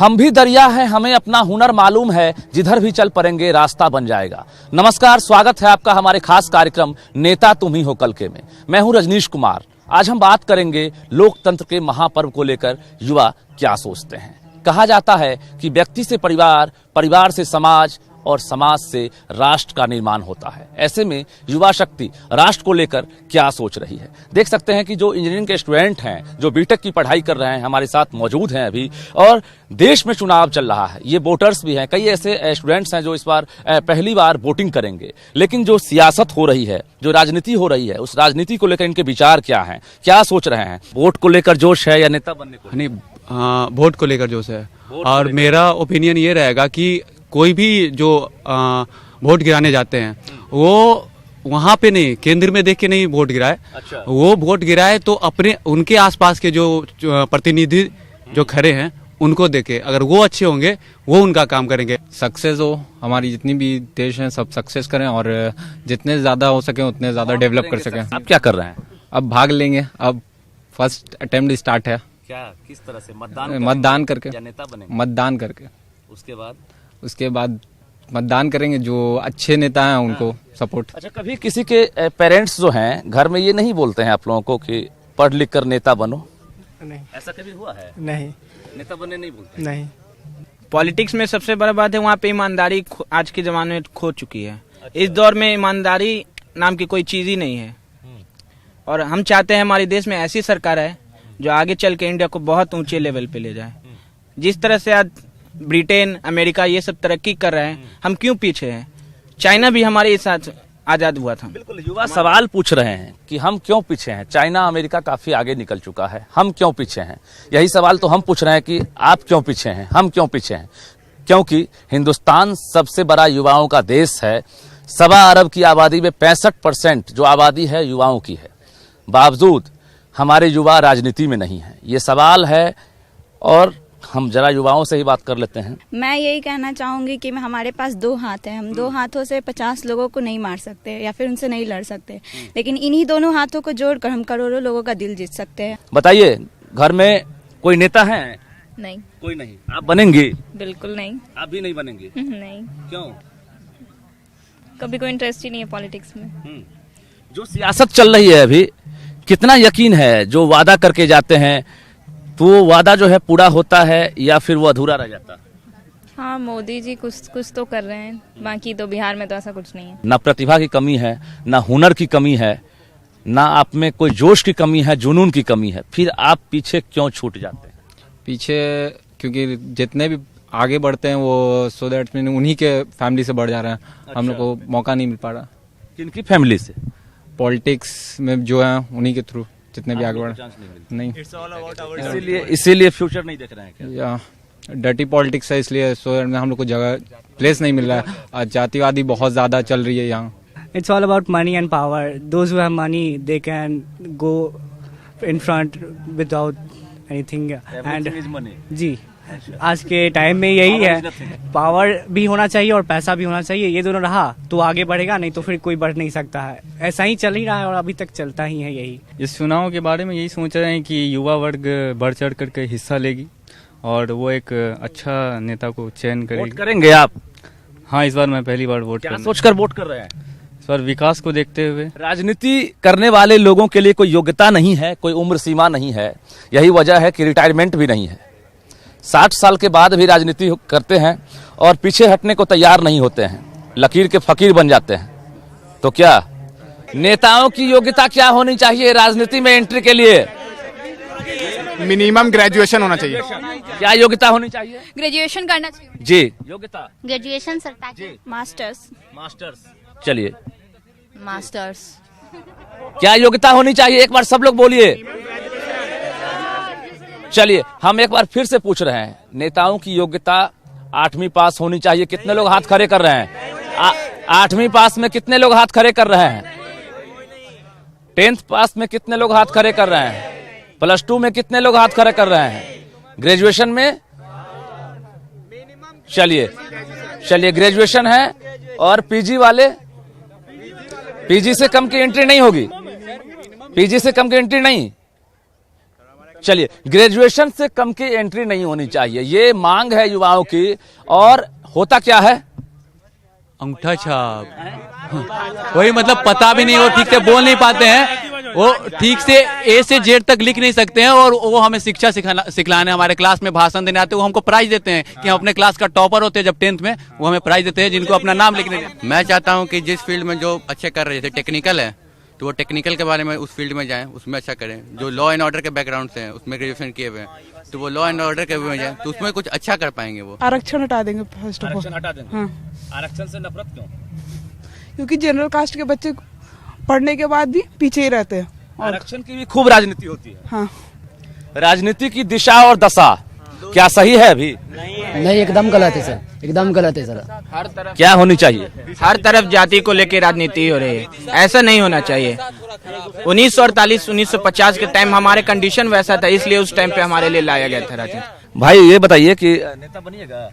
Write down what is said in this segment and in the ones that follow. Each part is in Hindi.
हम भी दरिया हैं, हमें अपना हुनर मालूम है, जिधर भी चल पड़ेंगे रास्ता बन जाएगा। नमस्कार, स्वागत है आपका हमारे खास कार्यक्रम नेता तुम ही हो कल के में। मैं हूं रजनीश कुमार। आज हम बात करेंगे लोकतंत्र के महापर्व को लेकर युवा क्या सोचते हैं। कहा जाता है कि व्यक्ति से परिवार, परिवार से समाज और समाज से राष्ट्र का निर्माण होता है। ऐसे में युवा शक्ति राष्ट्र को लेकर क्या सोच रही है। देख सकते हैं कि जो इंजीनियरिंग के स्टूडेंट हैं, जो बीटेक की पढ़ाई कर रहे हैं, हमारे साथ मौजूद हैं अभी। और देश में चुनाव चल रहा है, ये वोटर्स भी हैं। कई ऐसे स्टूडेंट्स हैं जो इस बार पहली बार वोटिंग करेंगे। लेकिन जो सियासत हो रही है, जो राजनीति हो रही है, उस राजनीति को लेकर इनके विचार क्या हैं, क्या सोच रहे हैं। वोट को लेकर जोश है या नेता बनने को? नहीं, वोट को लेकर जोश है। और मेरा ओपिनियन ये रहेगा कि कोई भी जो वोट गिराने जाते हैं वो वहाँ पे नहीं, केंद्र में देख के नहीं वोट गिराए। अच्छा। वो वोट गिराए तो अपने उनके आसपास के जो प्रतिनिधि जो खड़े हैं उनको देखे, अगर वो अच्छे होंगे वो उनका काम करेंगे। सक्सेस हो, हमारी जितनी भी देश हैं सब सक्सेस करें और जितने ज्यादा हो सके उतने ज्यादा डेवलप कर सकें। आप क्या कर रहे हैं? अब भाग लेंगे, अब फर्स्ट अटेम्प्ट स्टार्ट है। क्या, किस तरह से मतदान करके या नेता बनेंगे? मतदान करके उसके बाद मतदान करेंगे, जो अच्छे नेता हैं उनको सपोर्ट। अच्छा, कभी किसी के पेरेंट्स जो हैं घर में ये नहीं बोलते हैं आप लोगों को कि पढ़ लिख कर नेता बनो? नहीं, ऐसा कभी हुआ है? नहीं, नेता बनने नहीं बोलते? नहीं। पॉलिटिक्स में सबसे बड़ा बात है वहाँ पे ईमानदारी आज के जमाने में खो चुकी है। इस दौर में ईमानदारी नाम की कोई चीज ही नहीं है। और हम चाहते हैं हमारे देश में ऐसी सरकार है जो आगे चल के इंडिया को बहुत ऊंचे लेवल पे ले जाए। जिस तरह से आज ब्रिटेन, अमेरिका ये सब तरक्की कर रहे हैं, हम क्यों पीछे हैं? चाइना भी हमारे साथ आजाद हुआ था। बिल्कुल, युवा सवाल पूछ रहे हैं कि हम क्यों पीछे हैं। चाइना, अमेरिका काफी आगे निकल चुका है, हम क्यों पीछे हैं। यही सवाल तो हम पूछ रहे हैं कि आप क्यों पीछे हैं, हम क्यों पीछे हैं। क्योंकि हिंदुस्तान सबसे बड़ा युवाओं का देश है। 1.25 अरब की आबादी में 65% जो आबादी है युवाओं की है। बावजूद हमारे युवा राजनीति में नहीं है। ये सवाल है और हम जरा युवाओं से ही बात कर लेते हैं। मैं यही कहना चाहूंगी कि हमारे पास 2 हाथ हैं। हम 2 हाथों से 50 लोगों को नहीं मार सकते या फिर उनसे नहीं लड़ सकते, लेकिन इन्हीं दोनों हाथों को जोड़कर हम करोड़ों लोगों का दिल जीत सकते हैं। बताइए, घर में कोई नेता है? नहीं, कोई नहीं। आप बनेंगे? बिल्कुल नहीं। आप भी नहीं बनेंगे? नहीं, क्यों? कभी कोई इंटरेस्ट ही नहीं है पॉलिटिक्स में। जो सियासत चल रही है अभी, कितना यकीन है जो वादा करके जाते हैं तो वो वादा जो है पूरा होता है या फिर वो अधूरा रह जाता है? हाँ, मोदी जी कुछ तो कर रहे हैं, बाकी तो बिहार में तो ऐसा कुछ नहीं है। ना प्रतिभा की कमी है, ना हुनर की कमी है, ना आप में कोई जोश की कमी है, जुनून की कमी है। फिर आप पीछे क्यों छूट जाते हैं? पीछे क्योंकि जितने भी आगे बढ़ते हैं वो सो दैट उन्हीं के फैमिली से बढ़ जा रहे हैं। अच्छा। हम लोग को मौका नहीं मिल पा रहा। किनकी फैमिली से? पॉलिटिक्स में जो है उन्हीं के थ्रू जितने भी आगे बढ़े नहीं। इसीलिए फ्यूचर नहीं देख रहे हैं क्या? या डर्टी पॉलिटिक्स है, इसलिए सो हम लोग को जगह प्लेस नहीं मिल रहा है। जातिवादी बहुत ज्यादा चल रही है यहाँ। It's all about money and power. Those who have money, they can go in front without anything. Everything is money. जी, आज के टाइम में यही है। पावर भी होना चाहिए और पैसा भी होना चाहिए। ये दोनों रहा तो आगे बढ़ेगा, नहीं तो फिर कोई बढ़ नहीं सकता है। ऐसा ही चल ही रहा है और अभी तक चलता ही है यही। इस चुनाव के बारे में यही सोच रहे हैं कि युवा वर्ग बढ़ चढ़ करके हिस्सा लेगी और वो एक अच्छा नेता को चयन करेगी। वोट करेंगे आप? हाँ, इस बार मैं पहली बार वोट क्या सोचकर वोट कर रहे हैं? इस बार विकास को देखते हुए। राजनीति करने वाले लोगों के लिए कोई योग्यता नहीं है, कोई उम्र सीमा नहीं है। यही वजह है कि रिटायरमेंट भी नहीं है। 60 साल के बाद भी राजनीति करते हैं और पीछे हटने को तैयार नहीं होते हैं, लकीर के फकीर बन जाते हैं। तो क्या नेताओं की योग्यता क्या होनी चाहिए राजनीति में एंट्री के लिए? मिनिमम ग्रेजुएशन होना चाहिए। क्या योग्यता होनी चाहिए? ग्रेजुएशन करना चाहिए जी। योग्यता? Graduation sir, masters. चलिए, मास्टर्स। क्या योग्यता होनी चाहिए? एक बार सब लोग बोलिए। चलिए, हम एक बार फिर से पूछ रहे हैं, नेताओं की योग्यता 8वीं पास होनी चाहिए। कितने लोग हाथ खड़े कर रहे हैं? 8वीं पास में कितने लोग हाथ खड़े कर रहे हैं? 10th पास में कितने लोग हाथ खड़े कर रहे हैं? +2 में कितने लोग हाथ खड़े कर रहे हैं? ग्रेजुएशन में? चलिए ग्रेजुएशन है। और पीजी वाले? पीजी से कम की एंट्री नहीं होगी। पीजी से कम की एंट्री नहीं। चलिए, ग्रेजुएशन से कम की एंट्री नहीं होनी चाहिए, ये मांग है युवाओं की। और होता क्या है? अंगूठा छाप। वही मतलब पता भी नहीं, वो ठीक से बोल नहीं पाते हैं, वो ठीक से ए से जेड तक लिख नहीं सकते हैं, और वो हमें शिक्षा सिखलाने हमारे क्लास में भाषण देने आते हैं। वो हमको प्राइज देते हैं कि हम अपने क्लास का टॉपर होते हैं जब 10th में, वो हमें प्राइज देते हैं जिनको अपना नाम लिखने। मैं चाहता हूँ कि जिस फील्ड में जो अच्छे कर रहे थे, टेक्निकल है, तो वो टेक्निकल के बारे में उस फील्ड में जाएं, उसमें अच्छा करें। जो लॉ एंड ऑर्डर के बैकग्राउंड से हैं, उसमें ग्रेजुएशन किए हुए हैं, तो वो लॉ एंड ऑर्डर के में जाएं, तो उसमें कुछ अच्छा कर पाएंगे। वो आरक्षण हटा देंगे फर्स्ट ऑफ ऑल। आरक्षण हटा देंगे? हाँ। आरक्षण से नफरत क्यों? क्योंकि जनरल कास्ट के बच्चे पढ़ने के बाद भी पीछे ही रहते हैं। आरक्षण की भी खूब राजनीति होती है। हाँ। राजनीति की दिशा और दशा क्या सही है अभी? नहीं, एकदम गलत है सर, एकदम गलत है सर। हर तरफ क्या होनी चाहिए? हर तरफ जाति को लेके राजनीति हो रही है, ऐसा नहीं होना चाहिए। 1948 1950 के टाइम हमारे कंडीशन वैसा था, इसलिए उस टाइम पे हमारे लिए लाया गया था राजनीति। भाई ये बताइए कि नेता बनिएगा?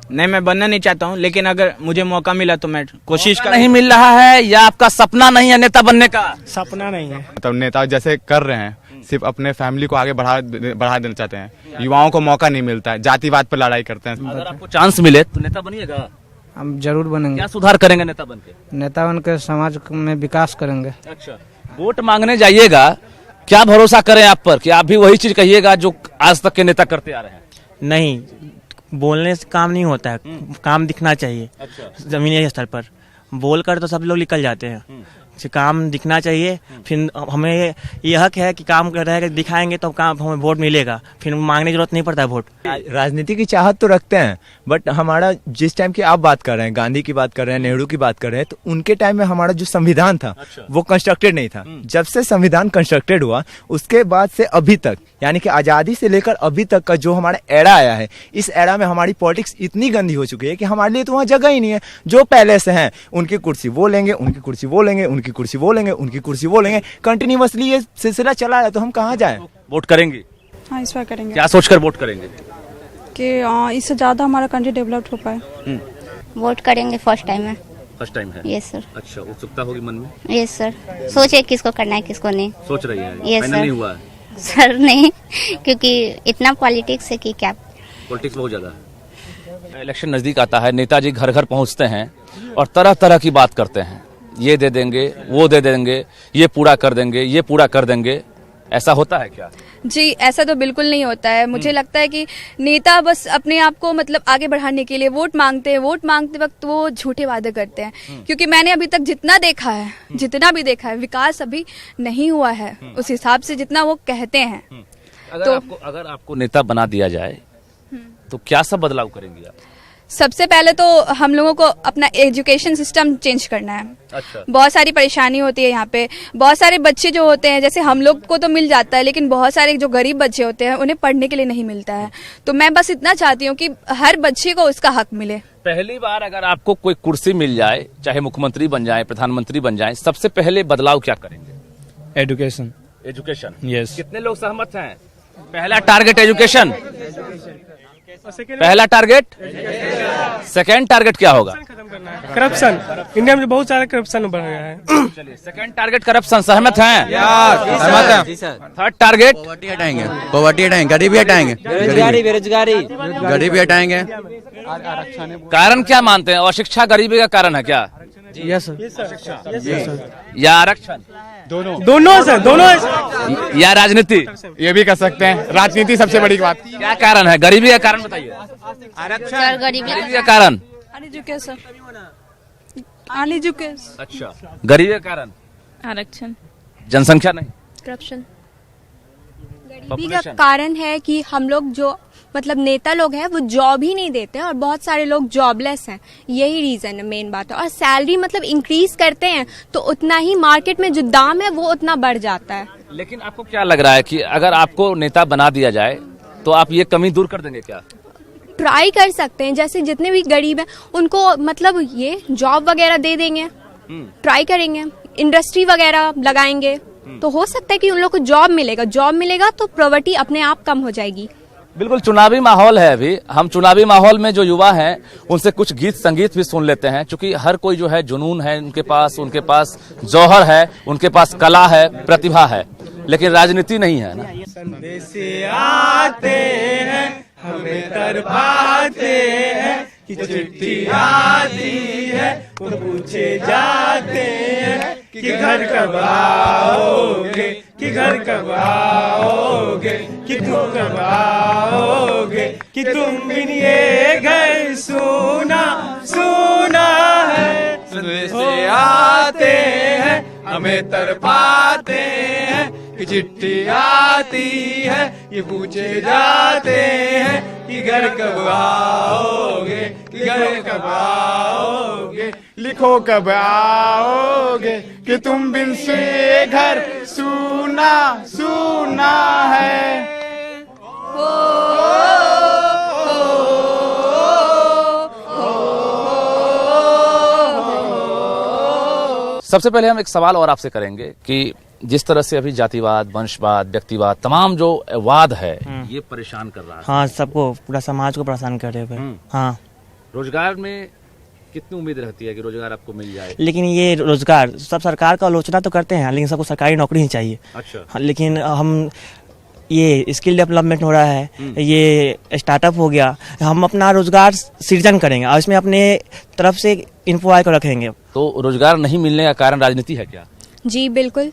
नहीं, मैं बनना नहीं चाहता हूँ, लेकिन अगर मुझे मौका मिला तो मैं कोशिश कर। नहीं मिल रहा है या आपका सपना नहीं है नेता बनने का? सपना नहीं है। मतलब नेता जैसे कर रहे हैं, सिर्फ अपने फैमिली को आगे बढ़ा देना चाहते हैं। युवाओं को मौका नहीं मिलता है, जातिवाद पर लड़ाई करते हैं। अगर आपको चांस मिले तो नेता बनिएगा? हम जरूर बनेंगे। क्या सुधार करेंगे नेता बन के? नेता बन के समाज में विकास करेंगे। अच्छा, वोट मांगने जाइएगा, क्या भरोसा करें आप पर कि आप भी वही चीज कहिएगा जो आज तक के नेता करते आ रहे हैं? नहीं, बोलने से काम नहीं होता है, काम दिखना चाहिए। अच्छा। जमीनी स्तर पर बोलकर तो सब लोग निकल जाते हैं, काम दिखना चाहिए। फिर हमें ये हक है कि काम कर रहे हैं, दिखाएंगे तो काम हमें वोट मिलेगा, फिर मांगने की जरूरत नहीं पड़ता है वोट। राजनीति की चाहत तो रखते हैं, बट हमारा जिस टाइम की आप बात कर रहे हैं, गांधी की बात कर रहे हैं, नेहरू की बात कर रहे हैं, तो उनके टाइम में हमारा जो संविधान था वो कंस्ट्रक्टेड नहीं था। जब से संविधान कंस्ट्रक्टेड हुआ उसके बाद से अभी तक, यानी कि आजादी से लेकर अभी तक का जो हमारा एरा आया है, इस एरा में हमारी पॉलिटिक्स इतनी गंदी हो चुकी है कि हमारे लिए तो वहाँ जगह ही नहीं है। जो पहले से हैं उनकी कुर्सी वो लेंगे, उनकी कुर्सी वो लेंगे, उनकी कुर्सी वो लेंगे, उनकी कुर्सी वो लेंगे, कंटिन्यूअसली ये सिलसिला चला है, तो हम कहाँ जाएं? वोट करेंगे? हाँ, इस बार करेंगे। क्या सोचकर वोट करेंगे? कि इससे ज्यादा हमारा कंट्री डेवलप हो पाए। वोट करेंगे फर्स्ट टाइम में। फर्स्ट टाइम है? Yes sir. अच्छा, उत्सुकता होगी मन में? Yes sir. सोचे किसको करना है किसको नहीं। सोच रही है? Yes, final sir. नहीं हुआ है? सर नहीं, क्योंकि इतना पॉलिटिक्स है कि क्या। पॉलिटिक्स बहुत ज्यादा है। इलेक्शन नजदीक आता है, नेताजी घर घर पहुंचते हैं और तरह तरह की बात करते हैं, ये दे देंगे, वो दे देंगे, ये पूरा कर देंगे, ये पूरा कर देंगे। ऐसा होता है क्या? जी, ऐसा तो बिल्कुल नहीं होता है। मुझे लगता है कि नेता बस अपने आप को मतलब आगे बढ़ाने के लिए वोट मांगते हैं। वोट मांगते वक्त वो झूठे वादे करते हैं, क्योंकि मैंने अभी तक जितना देखा है, जितना भी देखा है, विकास अभी नहीं हुआ है उस हिसाब से जितना वो कहते हैं। अगर आपको नेता बना दिया जाए तो क्या सब बदलाव करेंगे आप? सबसे पहले तो हम लोगों को अपना एजुकेशन सिस्टम चेंज करना है। अच्छा। बहुत सारी परेशानी होती है यहाँ पे। बहुत सारे बच्चे जो होते हैं, जैसे हम लोग को तो मिल जाता है, लेकिन बहुत सारे जो गरीब बच्चे होते हैं उन्हें पढ़ने के लिए नहीं मिलता है। तो मैं बस इतना चाहती हूँ कि हर बच्चे को उसका हक मिले। पहली बार अगर आपको कोई कुर्सी मिल जाए, चाहे मुख्यमंत्री बन जाए, प्रधानमंत्री बन जाए, सबसे पहले बदलाव क्या करेंगे? एजुकेशन। एजुकेशन? यस। कितने लोग सहमत हैं? पहला टारगेट एजुकेशन, पहला टारगेट। सेकेंड टारगेट क्या होगा? करप्शन। इंडिया में बहुत सारा करप्शन बढ़ गया है। चलिए, सेकेंड टारगेट करप्शन, सहमत हैं? सहमत हैं। Third target? पॉवर्टी हटाएंगे, पॉवर्टी हटाएंगे, गरीबी हटाएंगे, बेरोजगारी, गरीबी हटाएंगे। कारण क्या मानते हैं? अशिक्षा गरीबी का कारण है क्या? Yes sir. या आरक्षण? दोनों सर, दोनों। या राजनीति? ये भी कर सकते हैं, राजनीति सबसे बड़ी बात। क्या कारण है? गरीबी का कारण बताइए। सर, गरीबी का कारण? एजुकेशन। अच्छा, गरीबी का कारण? आरक्षण। जनसंख्या नहीं? करप्शन। गरीबी का कारण है कि हम लोग जो मतलब नेता लोग हैं वो जॉब ही नहीं देते हैं और बहुत सारे लोग जॉबलेस हैं। यही रीजन है, मेन बात है। और सैलरी मतलब इंक्रीज करते हैं तो उतना ही मार्केट में जो दाम है वो उतना बढ़ जाता है। लेकिन आपको क्या लग रहा है कि अगर आपको नेता बना दिया जाए तो आप ये कमी दूर कर देंगे क्या? ट्राई कर सकते हैं, जैसे जितने भी गरीब हैं उनको मतलब ये जॉब वगैरह दे देंगे। ट्राई करेंगे, इंडस्ट्री वगैरह लगाएंगे तो हो सकता है कि उन लोग को जॉब मिलेगा। जॉब मिलेगा तो प्रॉपर्टी अपने आप कम हो जाएगी। बिल्कुल चुनावी माहौल है अभी। हम चुनावी माहौल में जो युवा हैं उनसे कुछ गीत संगीत भी सुन लेते हैं, क्योंकि हर कोई जो है जुनून है उनके पास जौहर है, उनके पास कला है, प्रतिभा है। लेकिन राजनीति नहीं है ना। संदेश आते हैं हमें तरपाते हैं कि चिट्ठी आती है वो पूछे जाते हैं कि घर कब आओगे, कि घर कब आओगे, कि तुम कब आओगे, कि तुम बिन ये घर सूना सूना है। संदेश आते हैं हमें तरपाते हैं कि चिट्ठी आती है ये पूछे जाते हैं कि घर कब आओगे, कि घर कब आओगे, लिखो कब आओगे कि तुम बिन से घर सूना सूना है। सबसे पहले हम एक सवाल और आपसे करेंगे कि जिस तरह से अभी जातिवाद, वंशवाद, व्यक्तिवाद, तमाम जो वाद है ये परेशान कर रहा है। हाँ, सबको, पूरा समाज को परेशान कर रहे हैं। हाँ, रोजगार में कितनी उम्मीद रहती है कि रोजगार आपको मिल जाए? लेकिन ये रोजगार सब सरकार का आलोचना तो करते हैं, लेकिन सबको सरकारी नौकरी ही चाहिए। अच्छा। हाँ, लेकिन हम ये स्किल डेवलपमेंट हो रहा है, ये स्टार्टअप हो गया, हम अपना रोजगार सृजन करेंगे और इसमें अपने तरफ से एम्प्लॉय को रखेंगे। तो रोजगार नहीं मिलने का कारण राजनीति है क्या? जी बिल्कुल,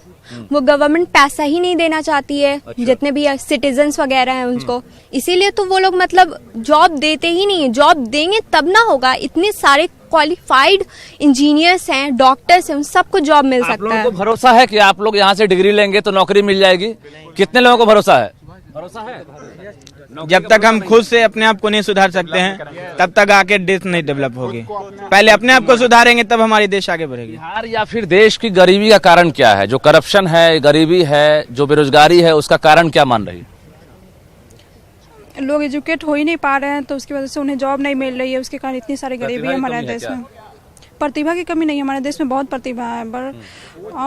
वो गवर्नमेंट पैसा ही नहीं देना चाहती है। अच्छा। जितने भी सिटीजन्स वगैरह हैं उनको, इसीलिए तो वो लोग मतलब जॉब देते ही नहीं है। जॉब देंगे तब ना होगा, इतने सारे क्वालिफाइड इंजीनियर्स हैं, डॉक्टर्स हैं, उन सबको जॉब मिल सकता है। आप लोगों को भरोसा है कि आप लोग यहाँ से डिग्री लेंगे तो नौकरी मिल जाएगी? कितने लोगों को भरोसा है? भरोसा है। जब तक हम खुद से अपने आप को नहीं सुधार सकते हैं तब तक आके देश नहीं डेवलप होगी। पहले अपने आप को सुधारेंगे तब हमारी देश आगे बढ़ेगी। बिहार या फिर देश की गरीबी का कारण क्या है? जो करप्शन है, गरीबी है, जो बेरोजगारी है, उसका कारण क्या मान रही? लोग एजुकेट हो ही नहीं पा रहे हैं तो उसकी वजह से उन्हें जॉब नहीं मिल रही है, उसके कारण इतनी सारी गरीबी है हमारे देश में। प्रतिभा की कमी नहीं है, हमारे देश में बहुत प्रतिभा है, पर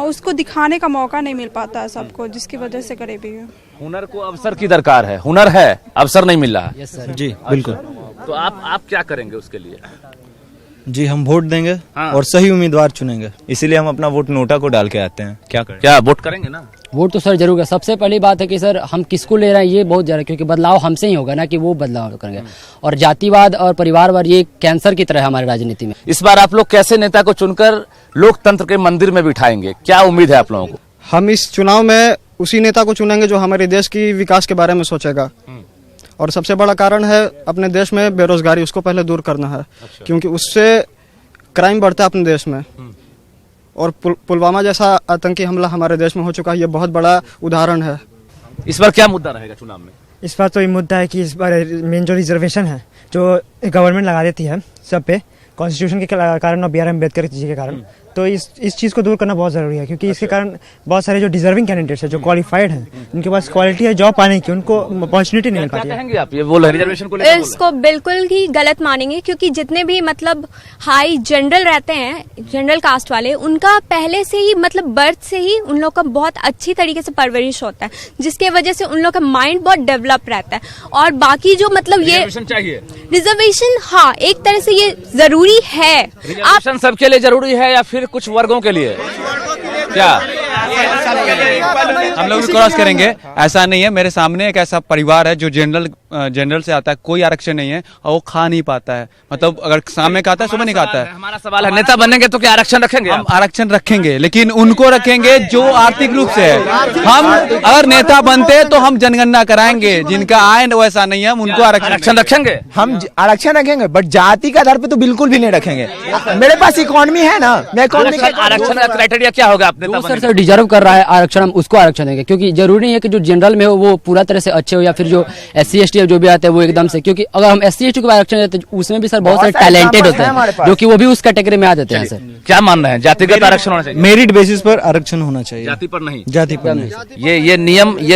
उसको दिखाने का मौका नहीं मिल पाता है सबको, जिसकी वजह से गरीबी है। हुनर को अवसर की दरकार है, हुनर है, अवसर नहीं मिल रहा है। यस सर जी, बिल्कुल। तो आप क्या करेंगे उसके लिए? जी, हम वोट देंगे। हाँ। और सही उम्मीदवार चुनेंगे, इसीलिए हम अपना वोट नोटा को डाल के आते हैं। क्या करें? क्या वोट करेंगे ना? वोट तो सर जरूर है। सबसे पहली बात है कि सर हम किसको ले रहे हैं ये बहुत ज़्यादा, क्योंकि बदलाव हमसे ही होगा ना कि वो बदलाव करेंगे। और जातिवाद और परिवारवाद ये कैंसर की तरह है हमारी राजनीति में। इस बार आप लोग कैसे नेता को चुनकर लोकतंत्र के मंदिर में बिठाएंगे? क्या उम्मीद है आप लोगों को? हम इस चुनाव में उसी नेता को चुनेंगे जो हमारे देश की विकास के बारे में सोचेगा। और सबसे बड़ा कारण है अपने देश में बेरोजगारी, उसको पहले दूर करना है। अच्छा। क्योंकि उससे क्राइम बढ़ता है अपने देश में। और पुलवामा जैसा आतंकी हमला हमारे देश में हो चुका है, ये बहुत बड़ा उदाहरण है। इस बार क्या मुद्दा रहेगा चुनाव में? इस बार तो ये मुद्दा है कि इस बार मेन जो रिजर्वेशन है जो गवर्नमेंट लगा देती है सब पे, कॉन्स्टिट्यूशन के कारण और BR अम्बेडकर जी के कारण, तो इस चीज़ को दूर करना बहुत ज़रूरी है। क्योंकि इसके कारण बहुत सारे जो डिजर्विंग कैंडिडेट्स हैं, जो क्वालिफाइड हैं, उनके पास क्वालिटी है जॉब पाने की, उनको अपॉर्चुनिटी नहीं मिल पाती है। कहेंगे आप ये बोल रिजर्वेशन को लेकर? इसको बिल्कुल ही गलत मानेंगे, क्योंकि जितने भी मतलब हाई जनरल रहते हैं, जनरल कास्ट वाले, उनका पहले से ही मतलब बर्थ से ही उन लोग का बहुत अच्छी तरीके से परवरिश होता है, जिसके वजह से उन लोग का माइंड बहुत डेवलप रहता है। और बाकी जो मतलब ये रिजर्वेशन, हाँ एक तरह से ये जरूरी है। रिजर्वेशन सबके लिए जरूरी है या फिर कुछ वर्गों के लिए? क्या हम लोग भी क्रॉस करेंगे? ऐसा नहीं है। मेरे सामने एक ऐसा परिवार है जो जनरल से आता है, कोई आरक्षण नहीं है और वो खा नहीं पाता है। मतलब अगर सामने का आता है, सुबह नहीं खाता है। हमारा सवाल है, नेता बनेंगे तो क्या आरक्षण रखेंगे? हम आरक्षण रखेंगे, लेकिन उनको रखेंगे जो आर्थिक रूप से है। हम अगर नेता बनते तो हम जनगणना कराएंगे, जिनका आय वैसा नहीं है हम उनको आरक्षण रखेंगे। हम आरक्षण रखेंगे, बट जाति के आधार पे तो बिल्कुल भी नहीं रखेंगे। मेरे पास इकोनॉमी है ना, मैं इकोनॉमी का आरक्षण का क्राइटेरिया क्या होगा? आपने सर डिजर्व कर रहा है आरक्षण, हम उसको आरक्षण देंगे। क्योंकि जरूरी है कि जो जनरल में हो वो पूरा तरह से अच्छे हो, या फिर जो SC ST जो भी आते हैं वो एकदम से। क्योंकि अगर हम SC ST को आरक्षण देते हैं उसमें भी सर बहुत सारे टैलेंटेड होते हैं जो कि वो भी उस कैटेगरी में आ जाते हैं। सर क्या मान रहे हैं? जातिगत आरक्षण होना चाहिए? मेरिट बेसिस पर आरक्षण होना चाहिए, जाति पर नहीं। जाति पर नहीं। ये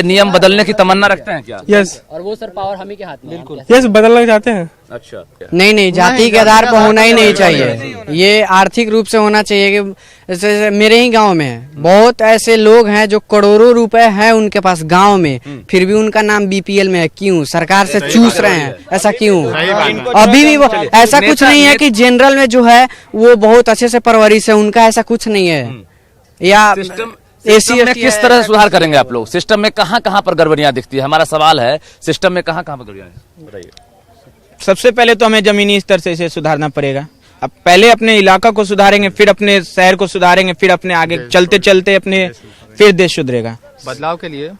नियम बदलने की तमन्ना रखते हैं क्या? यस। और वो सर पावर हम ही के हाथ में। बिल्कुल यस, बदलना चाहते हैं। अच्छा। नहीं, जाति के आधार पर होना ही नहीं चाहिए। ये आर्थिक रूप से होना चाहिए। कि जैसे मेरे ही गांव में बहुत ऐसे लोग हैं जो करोड़ों रुपए हैं उनके पास गांव में, फिर भी उनका नाम BPL में है। क्यों? सरकार से चूस रहे हैं, ऐसा क्यों? अभी भी वो ऐसा कुछ नहीं है कि जनरल में जो है वो बहुत अच्छे से परवरिश है, उनका ऐसा कुछ नहीं है। या सिस्टम में किस तरह से सुधार करेंगे आप लोग? सिस्टम में कहाँ कहाँ पर गड़बड़ियां दिखती है? हमारा सवाल है, सिस्टम में कहाँ कहाँ पर गड़बड़ियां है, बताइए। सबसे पहले तो हमें जमीनी स्तर से इसे सुधारना पड़ेगा। अब पहले अपने इलाका को सुधारेंगे, फिर अपने शहर को सुधारेंगे, फिर अपने आगे चलते चलते अपने फिर देश सुधरेगा। बदलाव के लिए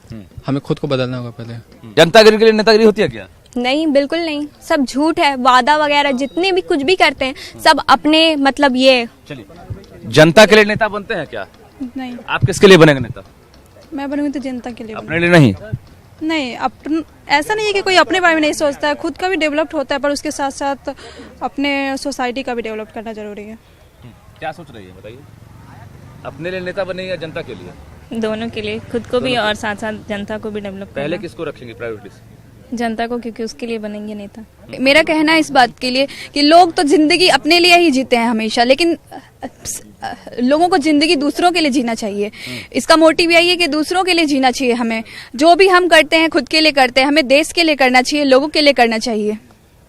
हमें खुद को बदलना होगा पहले। जनतागिरी के लिए नेतागिरी होती है क्या? नहीं, बिल्कुल नहीं, सब झूठ है। वादा वगैरह जितने भी कुछ भी करते हैं सब अपने मतलब ये। जनता के लिए नेता बनते हैं क्या? नहीं। आप किसके लिए बनेंगे नेता? मैं बनूंगी तो जनता के लिए अपने लिए नहीं? नहीं, ऐसा नहीं है कि कोई अपने बारे में नहीं सोचता है, खुद का भी डेवलप होता है, पर उसके साथ साथ अपने सोसाइटी का भी डेवलप करना जरूरी है। क्या सोच रही है बताइए? अपने लिए नेता बनेगी या जनता के लिए? दोनों के लिए, खुद को भी और साथ साथ जनता को भी डेवलप। पहले किसको रखेंगे प्रायोरिटी? जनता को, क्योंकि उसके लिए बनेंगे नेता। मेरा कहना है इस बात के लिए कि लोग तो जिंदगी अपने लिए ही जीते हैं हमेशा, लेकिन लोगों को जिंदगी दूसरों के लिए जीना चाहिए। इसका मोटिव यही है कि दूसरों के लिए जीना चाहिए। हमें जो भी हम करते हैं खुद के लिए करते हैं, हमें देश के लिए करना चाहिए, लोगों के लिए करना चाहिए।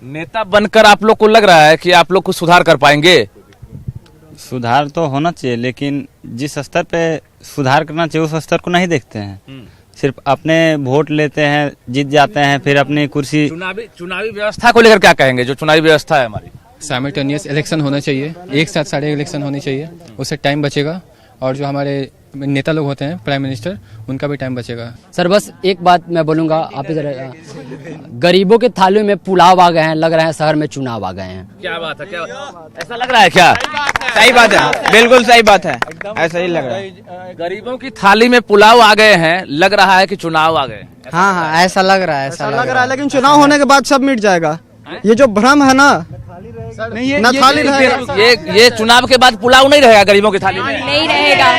नेता बनकर आप लोग को लग रहा है कि आप लोग कुछ सुधार कर पाएंगे? सुधार तो होना चाहिए, लेकिन जिस स्तर पे सुधार करना चाहिए उस स्तर को नहीं देखते हैं। सिर्फ अपने वोट लेते हैं, जीत जाते हैं, फिर अपनी कुर्सी। चुनावी व्यवस्था को लेकर क्या कहेंगे? जो चुनावी व्यवस्था है हमारी, साइमल्टेनियस इलेक्शन होना चाहिए, एक साथ सारे इलेक्शन होने चाहिए, उससे टाइम बचेगा और जो हमारे नेता लोग होते हैं प्राइम मिनिस्टर, उनका भी टाइम बचेगा। सर बस एक बात मैं बोलूंगा, आप इधर गरीबों के थालियों में पुलाव आ गए हैं, लग रहा है शहर में चुनाव आ गए हैं। क्या बात है, क्या ऐसा लग रहा है क्या? सही बात है, बिल्कुल सही बात है, ऐसा ही लग रहा है। गरीबों की थाली में पुलाव आ गए हैं, लग रहा है कि चुनाव आ गए। हाँ हाँ, ऐसा लग रहा है, ऐसा लग रहा है, लेकिन चुनाव होने के बाद सब मिट जाएगा। ये जो भ्रम है ना, ना थाली रहेगा। ये चुनाव के बाद पुलाव नहीं रहेगा गरीबों की थाली में? नहीं रहेगा,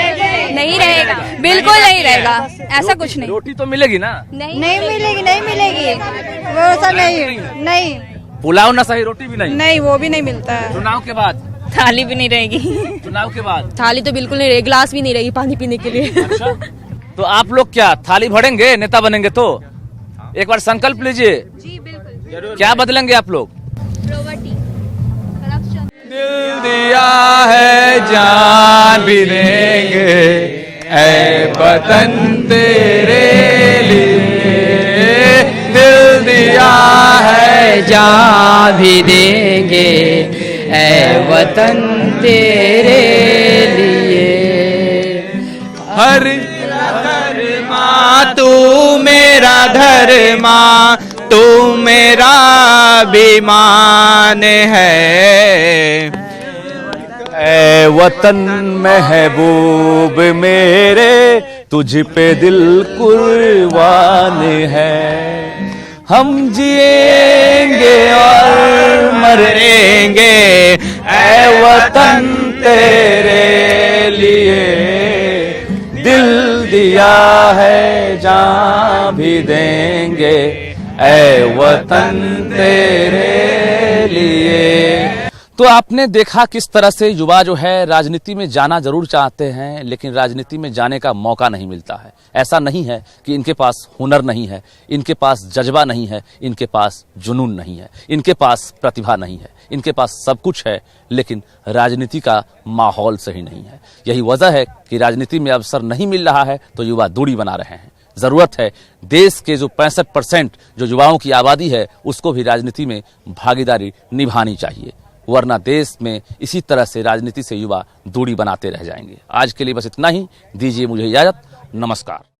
नहीं रहेगा, बिल्कुल नहीं रहेगा, ऐसा कुछ नहीं। रोटी तो मिलेगी ना? नहीं मिलेगी, नहीं मिलेगी, वो सब नहीं। पुलाव ना सही, रोटी भी नहीं? नहीं, वो भी नहीं मिलता है। चुनाव के बाद थाली भी नहीं रहेगी। चुनाव के बाद थाली तो बिल्कुल नहीं रहेगी, गिलास भी नहीं रहेगी पानी पीने के लिए। अच्छा, तो आप लोग क्या थाली भरेंगे नेता बनेंगे तो? एक बार संकल्प लीजिए। जी बिल्कुल। क्या बदलेंगे आप लोग? दिल दिया है जान भी देंगे ऐ वतन तेरे लिए, दिल दिया है जान भी देंगे ऐ वतन तेरे लिए। हर धर्मा तू मेरा धर्मा, तू मेरा अभिमान है। ऐ वतन महबूब मेरे, तुझ पे दिल कुर्बान है। हम जिएंगे और मरेंगे ऐ वतन तेरे लिए, दिल दिया है जान भी देंगे ऐ वतन तेरे लिए। तो आपने देखा किस तरह से युवा जो है राजनीति में जाना जरूर चाहते हैं, लेकिन राजनीति में जाने का मौका नहीं मिलता है। ऐसा नहीं है कि इनके पास हुनर नहीं है, इनके पास जज्बा नहीं है, इनके पास जुनून नहीं है, इनके पास प्रतिभा नहीं है, इनके पास सब कुछ है, लेकिन राजनीति का माहौल सही नहीं है। यही वजह है कि राजनीति में अवसर नहीं मिल रहा है, तो युवा दूरी बना रहे हैं। जरूरत है देश के जो 65% जो युवाओं की आबादी है, उसको भी राजनीति में भागीदारी निभानी चाहिए, वरना देश में इसी तरह से राजनीति से युवा दूरी बनाते रह जाएंगे। आज के लिए बस इतना ही, दीजिए मुझे इजाजत, नमस्कार।